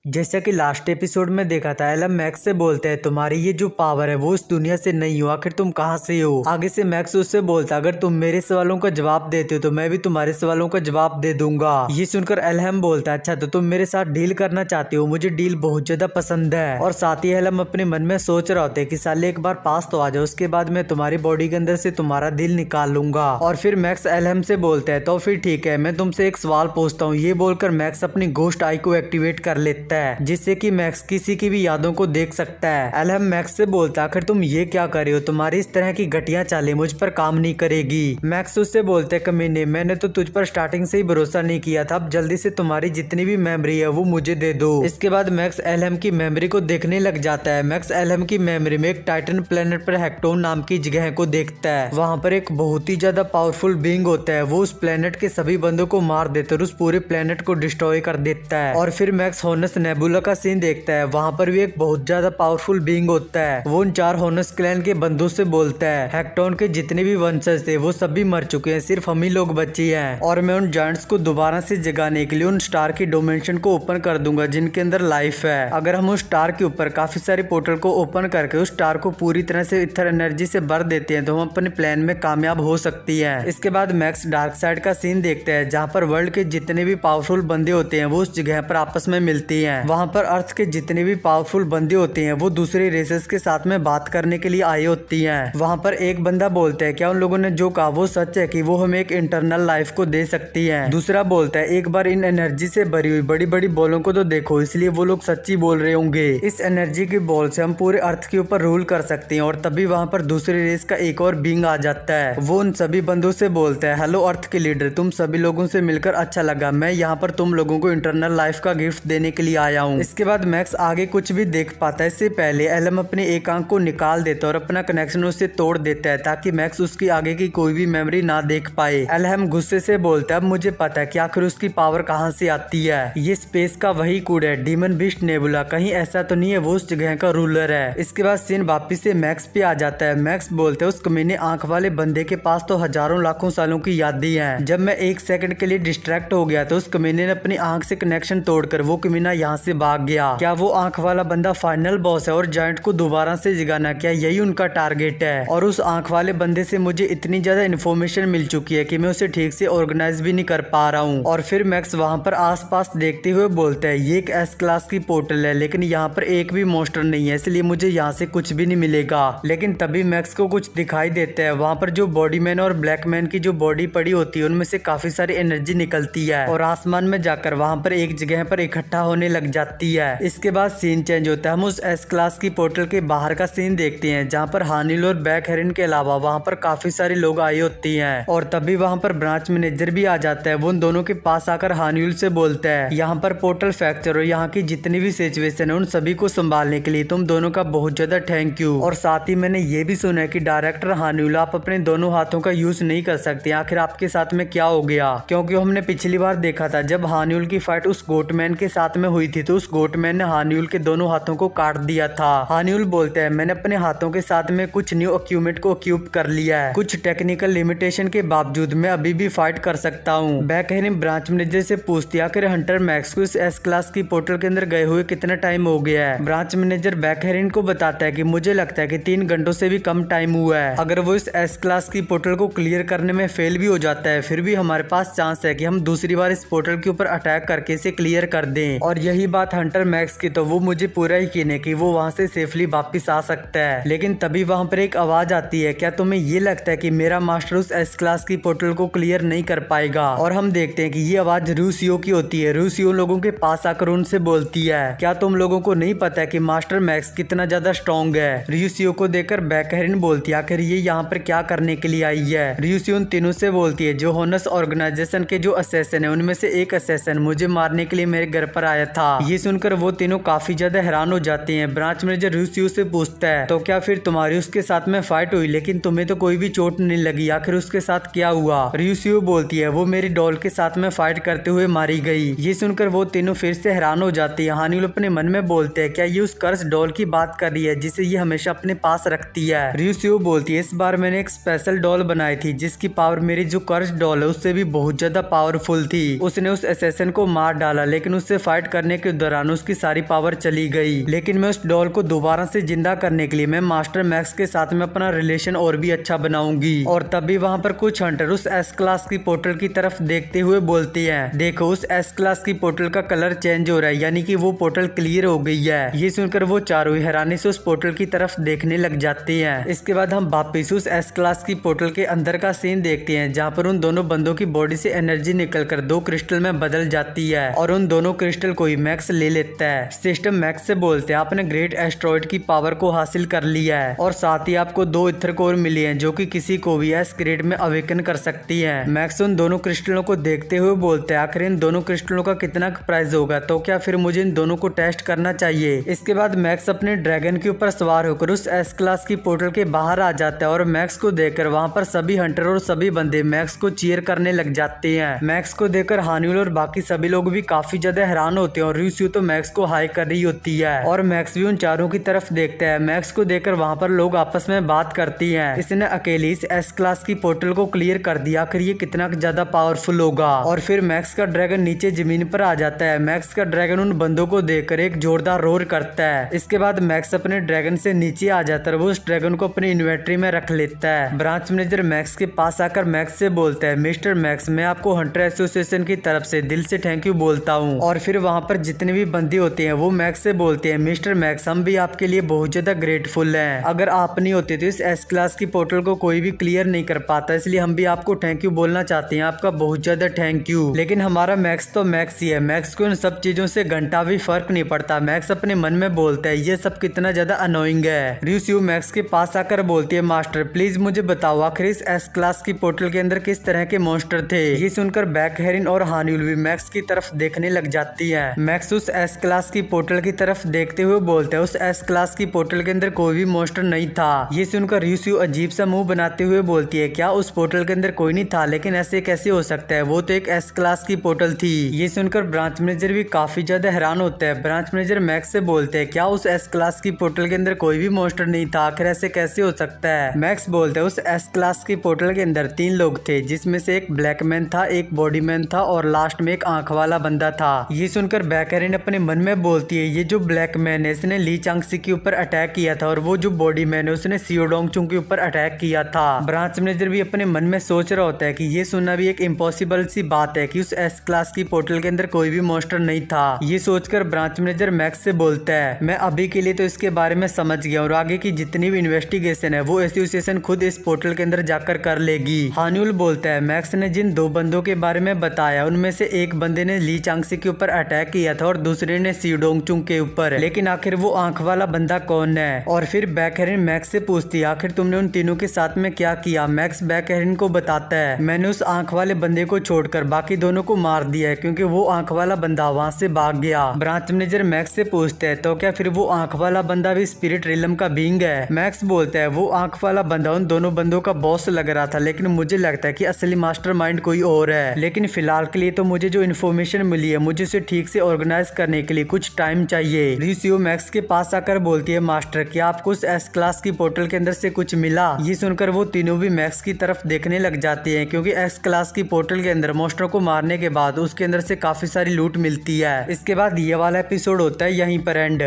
जैसा कि last episode में देखा था, एलम मैक्स से बोलता है तुम्हारी ये जो पावर है वो इस दुनिया से नहीं हो, आखिर तुम कहाँ से हो। आगे से मैक्स उससे बोलता है अगर तुम मेरे सवालों का जवाब देते हो तो मैं भी तुम्हारे सवालों का जवाब दे दूंगा। ये सुनकर एलहम बोलता है अच्छा तो तुम मेरे साथ डील करना चाहते हो, मुझे डील बहुत ज्यादा पसंद है। और साथ ही एलम अपने मन में सोच रहा होता है कि साले एक बार पास तो आ जाओ, उसके बाद मैं तुम्हारी बॉडी के अंदर से तुम्हारा दिल निकाल लूंगा। और फिर मैक्स एलहम से बोलता है तो फिर ठीक है, मैं तुमसे एक सवाल पूछता हूँ। ये बोलकर मैक्स अपनी घोस्ट आई को एक्टिवेट कर लेता है जिससे कि मैक्स किसी की भी यादों को देख सकता है। एलहम मैक्स से बोलता है आखिर तुम ये क्या कर रहे हो, तुम्हारी इस तरह की घटिया चालें मुझ पर काम नहीं करेगी। मैक्स उससे बोलते है कमीने, मैंने तो तुझ पर स्टार्टिंग से ही भरोसा नहीं किया था, अब जल्दी से तुम्हारी जितनी भी मेमोरी है वो मुझे दे दो। इसके बाद मैक्स एलहम की मेमोरी को देखने लग जाता है। मैक्स एलहम की मेमोरी में एक टाइटन प्लेनेट पर हेक्टोन नाम की जगह को देखता है। वहाँ पर एक बहुत ही ज्यादा पावरफुल बीइंग होता है, वो उस प्लेनेट के सभी बंदों को मार देता है और उस पूरे प्लेनेट को डिस्ट्रॉय कर देता है। और फिर मैक्स होनस नेबुला का सीन देखता है, वहाँ पर भी एक बहुत ज्यादा पावरफुल बीइंग होता है। वो उन 4 होनस क्लैन के बंदों से बोलता है हेक्टोन के जितने भी वंशज थे वो सभी मर चुके हैं, सिर्फ हम ही लोग बचे हैं और मैं उन जायंट्स को दोबारा से जगाने के लिए उन स्टार की डायमेंशन को ओपन कर दूंगा जिनके अंदर लाइफ है। अगर हम उस स्टार के ऊपर काफी सारे पोर्टल को ओपन करके उस स्टार को पूरी तरह से इथर एनर्जी से भर देते हैं तो हम अपने प्लान में कामयाब हो सकती है। इसके बाद मैक्स डार्क साइड का सीन देखते हैं जहाँ पर वर्ल्ड के जितने भी पावरफुल बंदे होते हैं वो उस जगह पर आपस में मिलती हैं। वहाँ पर अर्थ के जितने भी पावरफुल बंदे होते हैं वो दूसरे रेसेस के साथ में बात करने के लिए आई होती हैं। वहाँ पर एक बंदा बोलता है क्या उन लोगों ने जो कहा वो सच है कि वो हमें एक इंटरनल लाइफ को दे सकती है। दूसरा बोलता है एक बार इन एनर्जी से भरी हुई बड़ी बड़ी बॉलों को तो देखो, इसलिए वो लोग सच्ची बोल रहे होंगे। इस एनर्जी की बॉल से हम पूरे अर्थ के ऊपर रूल कर सकते हैं। और तभी वहाँ पर दूसरे रेस का एक और बीइंग आ जाता है। वो उन सभी बंदों से बोलता है हेलो अर्थ के लीडर, तुम सभी लोगों से मिलकर अच्छा लगा, मैं यहाँ पर तुम लोगों को इंटरनल लाइफ का गिफ्ट देने के लिए आया हूँ। इसके बाद मैक्स आगे कुछ भी देख पाता है इससे पहले एलम अपने एक आंख को निकाल देता है और अपना कनेक्शन उससे तोड़ देता है ताकि मैक्स उसकी आगे की कोई भी मेमोरी ना देख पाए। एलहम गुस्से से बोलता है अब मुझे पता है कि आखिर उसकी पावर कहाँ से आती है, ये स्पेस का वही कूड है, डीमन बिस्ट नेबुला, कहीं ऐसा तो नहीं है वो उस जगह का रूलर है। इसके बाद सीन वापिस से मैक्स पे आ जाता है। मैक्स बोलते है उस कमीने आंख वाले बंदे के पास तो हजारों लाखों सालों की यादें हैं, जब मैं एक सेकंड के लिए डिस्ट्रैक्ट हो गया तो उस कमीने ने अपनी आंख से कनेक्शन तोड़कर वो कमीना यहाँ से भाग गया। क्या वो आंख वाला बंदा फाइनल बॉस है और जायंट को दोबारा से जगाना, क्या यही उनका टारगेट है? और उस आंख वाले बंदे से मुझे इतनी ज्यादा इन्फॉर्मेशन मिल चुकी है कि मैं उसे ठीक से ऑर्गेनाइज भी नहीं कर पा रहा हूँ। और फिर मैक्स वहाँ पर आसपास देखते हुए बोलता है ये एक एस क्लास की पोर्टल है लेकिन यहाँ पर एक भी मॉन्स्टर नहीं है, इसलिए मुझे यहाँ से कुछ भी नहीं मिलेगा। लेकिन तभी मैक्स को कुछ दिखाई देता है, वहाँ पर जो बॉडी मैन और ब्लैक मैन की जो बॉडी पड़ी होती है उनमें से काफी सारी एनर्जी निकलती है और आसमान में जाकर वहाँ पर एक जगह पर इकट्ठा होने लग जाती है। इसके बाद सीन चेंज होता है, हम उस एस क्लास की पोर्टल के बाहर का सीन देखते हैं जहाँ पर हानिल और बैक हेरन के अलावा वहाँ पर काफी सारे लोग आई होती हैं। और तभी वहाँ पर ब्रांच मैनेजर भी आ जाता है। वो उन दोनों के पास आकर हानिल से बोलता है यहाँ पर पोर्टल फ्रैक्चर और यहाँ की जितनी भी सिचुएशन है उन सभी को संभालने के लिए तुम दोनों का बहुत ज्यादा थैंक यू। और साथ ही मैंने ये भी सुना है कि डायरेक्टर हानिल आप अपने दोनों हाथों का यूज नहीं कर सकते, आखिर आपके साथ में क्या हो गया? क्योंकि हमने पिछली बार देखा था जब हानिल की फाइट उस गोटमैन के साथ में हुई थी तो उस गोटमैन ने हानिल के दोनों हाथों को काट दिया था। हानिल बोलते हैं मैंने अपने हाथों के साथ में कुछ न्यू इक्विपमेंट को इक्विप कर लिया है, कुछ टेक्निकल लिमिटेशन के बावजूद मैं अभी भी फाइट कर सकता हूँ। बैकहेरिन ब्रांच मैनेजर से पूछती है आखिर हंटर मैक्स को इस एस क्लास की पोर्टल के अंदर गए हुए कितना टाइम हो गया है? ब्रांच मैनेजर बैकहेरिन को बताता है कि मुझे लगता है कि 3 घंटों से भी कम टाइम हुआ है। अगर वो इस एस क्लास की पोर्टल को क्लियर करने में फेल भी हो जाता है फिर भी हमारे पास चांस है कि हम दूसरी बार इस पोर्टल के ऊपर अटैक करके इसे क्लियर कर दें। और यही बात हंटर मैक्स की तो वो मुझे पूरा यकीन है कि वो वहाँ से सेफली वापिस आ सकता है। लेकिन तभी वहाँ पर एक आवाज आती है, क्या तुम्हें ये लगता है कि मेरा मास्टर उस एस क्लास की पोर्टल को क्लियर नहीं कर पाएगा? और हम देखते हैं कि ये आवाज रूसियो की होती है। रूसियो लोगों के पास आकर उनसे बोलती है क्या तुम लोगों को नहीं पता है कि मास्टर मैक्स कितना ज्यादा स्ट्रॉन्ग है? रूसियो को देखकर बैकहेरिन बोलती है आखिर ये यहाँ पर क्या करने के लिए आई है? रूसियो उन तीनों से बोलती है जो होनस ऑर्गेनाइजेशन के जो असैसिन है उनमें से एक असैसिन मुझे मारने के लिए मेरे घर पर आया था। ये सुनकर वो तीनों काफी ज्यादा हैरान हो जाते हैं। ब्रांच मैनेजर रूसियो से पूछता है तो क्या फिर तुम्हारी उसके साथ में फाइट हुई लेकिन तुम्हें तो कोई भी चोट नहीं लगी, आखिर उसके साथ क्या हुआ? रूसियो बोलती है वो मेरी डॉल के साथ में फाइट करते हुए मारी गई। ये सुनकर वो तीनों फिर से हैरान हो जाती है। हानिल अपने मन में बोलते हैं क्या ये उस कर्स डॉल की बात कर रही है जिसे ये हमेशा अपने पास रखती है? रूसियो बोलती है इस बार मैंने एक स्पेशल डॉल बनाई थी जिसकी पावर मेरी जो कर्स डॉल है उससे भी बहुत ज्यादा पावरफुल थी। उसने उस असैसिन को मार डाला लेकिन उससे फाइट करने करने के दौरान उसकी सारी पावर चली गई। लेकिन मैं उस डॉल को दोबारा से जिंदा करने के लिए मैं मास्टर मैक्स के साथ में अपना रिलेशन और भी अच्छा बनाऊंगी। और तभी वहाँ पर कुछ हंटर उस एस क्लास की पोर्टल की तरफ देखते हुए बोलते हैं, देखो उस एस क्लास की पोर्टल का कलर चेंज हो रहा है, यानी कि वो पोर्टल क्लियर हो गई है। ये सुनकर वो चारों हैरानी से उस पोर्टल की तरफ देखने लग जाते हैं। इसके बाद हम वापिस उस एस क्लास की पोर्टल के अंदर का सीन देखते हैं, जहाँ पर उन दोनों बंदों की बॉडी से एनर्जी निकलकर 2 क्रिस्टल में बदल जाती है और उन दोनों क्रिस्टल को ही मैक्स ले लेता है। सिस्टम मैक्स से बोलते हैं, आपने ग्रेट एस्ट्रॉइड की पावर को हासिल कर लिया है और साथ ही आपको 2 इथर कोर मिली हैं, जो कि किसी को भी एस ग्रेड में अवेकन कर सकती है। मैक्स उन दोनों क्रिस्टलों को देखते हुए बोलते हैं, आखिर इन दोनों क्रिस्टलों का कितना प्राइस होगा, तो क्या फिर मुझे इन दोनों को टेस्ट करना चाहिए। इसके बाद मैक्स अपने ड्रैगन के ऊपर सवार होकर उस एस क्लास की पोर्टल के बाहर आ जाता है और मैक्स को देखकर वहाँ पर सभी हंटर और सभी बंदे मैक्स को चीयर करने लग जाते हैं। मैक्स को देखकर हानियल और बाकी सभी लोग भी काफी ज्यादा हैरान होते हैं और र्यूसियो तो मैक्स को हाई कर रही होती है और मैक्स भी उन चारों की तरफ देखता है। मैक्स को देखकर वहाँ पर लोग आपस में बात करती हैं, इसने अकेली इस एस क्लास की पोर्टल को क्लियर कर दिया, आखिर ये कितना ज्यादा पावरफुल होगा। और फिर मैक्स का ड्रैगन नीचे जमीन पर आ जाता है। मैक्स का ड्रैगन उन बंदों को देखकर एक जोरदार रोर करता है। इसके बाद मैक्स अपने ड्रैगन से नीचे आ जाता है, वो उस ड्रैगन को अपनी इन्वेंट्री में रख लेता है। ब्रांच मैनेजर मैक्स के पास आकर मैक्स से बोलता है, मिस्टर मैक्स, मैं आपको हंटर एसोसिएशन की तरफ से दिल से थैंक यू बोलता हूँ। और फिर वहाँ पर जितने भी बंदे होते हैं वो मैक्स से बोलते हैं, मिस्टर मैक्स, हम भी आपके लिए बहुत ज्यादा ग्रेटफुल हैं। अगर आप नहीं होते तो इस एस क्लास की पोर्टल को कोई भी क्लियर नहीं कर पाता, इसलिए हम भी आपको थैंक यू बोलना चाहते हैं, आपका बहुत ज्यादा थैंक यू। लेकिन हमारा मैक्स तो मैक्स ही है, मैक्स को इन सब चीजों से घंटा भी फर्क नहीं पड़ता। मैक्स अपने मन में बोलता है, ये सब कितना ज्यादा अनोइंग है। र्यूसियो मैक्स के पास आकर बोलती है, मास्टर प्लीज मुझे बताओ, आखिर इस एस क्लास की पोर्टल के अंदर किस तरह के मॉन्स्टर थे। ये सुनकर बैकहेरिन और हानियुल भी मैक्स की तरफ देखने लग जाती है। मैक्स उस एस क्लास की पोर्टल की तरफ देखते हुए बोलता है, उस एस क्लास की पोर्टल के अंदर कोई भी मॉन्स्टर नहीं था। ये सुनकर र्यूसियो अजीब सा मुंह बनाते हुए बोलती है, क्या उस पोर्टल के अंदर कोई नहीं था, लेकिन ऐसे कैसे हो सकता है, वो तो एक एस क्लास की पोर्टल थी। ये सुनकर ब्रांच मैनेजर भी काफी ज्यादा हैरान होता है। ब्रांच मैनेजर मैक्स से बोलते हैं, क्या उस एस क्लास की पोर्टल के अंदर कोई भी मॉन्स्टर नहीं था, आखिर ऐसे कैसे हो सकता है। मैक्स बोलते हैं, उस एस क्लास की पोर्टल के अंदर 3 लोग थे, जिसमें से एक ब्लैक मैन था, एक बॉडी मैन था और लास्ट में एक आंख वाला बंदा था। ये सुनकर बैकहेरिन अपने मन में बोलती है, ये जो ब्लैक मैन है इसने ली चांगसी के ऊपर अटैक किया था और वो जो बॉडी मैन है उसने सियोडोंगचुंग के ऊपर अटैक किया था। ब्रांच मैनेजर भी अपने मन में सोच रहा होता है कि ये सुनना भी एक इम्पॉसिबल सी बात है कि उस एस क्लास की पोर्टल के अंदर कोई भी मॉन्स्टर नहीं था। ये सोचकर ब्रांच मैनेजर मैक्स से बोलता है, मैं अभी के लिए तो इसके बारे में समझ गया और आगे की जितनी भी इन्वेस्टिगेशन है वो एसोसिएशन खुद इस पोर्टल के अंदर जाकर कर लेगी। हानियुल बोलता है, मैक्स ने जिन 2 बंदों के बारे में बताया उनमें से एक बंदे ने ली चांगसी के ऊपर अटैक किया था और दूसरे ने सियोडोंगचुंग के ऊपर, लेकिन आखिर वो आंख वाला बंदा कौन है। और फिर बैकहेरिन मैक्स से पूछती है, आखिर तुमने उन तीनों के साथ में क्या किया। मैक्स बैकहेरिन को बताता है, मैंने उस आंख वाले बंदे को छोड़कर बाकी दोनों को मार दिया है, क्योंकि वो आंख वाला बंदा वहाँ से भाग गया। ब्रांच मैनेजर मैक्स से पूछते हैं, तो क्या फिर वो आंख वाला बंदा भी स्पिरिट रिलम का बीइंग है। मैक्स बोलता है, वो आंख वाला बंदा उन दोनों बंदों का बॉस लग रहा था, लेकिन मुझे लगता है कि असली मास्टरमाइंड कोई और है। लेकिन फिलहाल के लिए तो मुझे जो इन्फॉर्मेशन मिली है मुझे उसे ठीक से ऑर्गेनाइज करने के लिए कुछ टाइम चाहिए। र्यूसियो मैक्स के पास आकर बोलती है, मास्टर क्या आपको उस एस क्लास की पोर्टल के अंदर से कुछ मिला। ये सुनकर वो तीनों भी मैक्स की तरफ देखने लग जाते हैं, क्योंकि एस क्लास की पोर्टल के अंदर मॉन्स्टरों को मारने के बाद उसके अंदर से काफी सारी लूट मिलती है। इसके बाद ये वाला एपिसोड होता है यहीं पर एंड।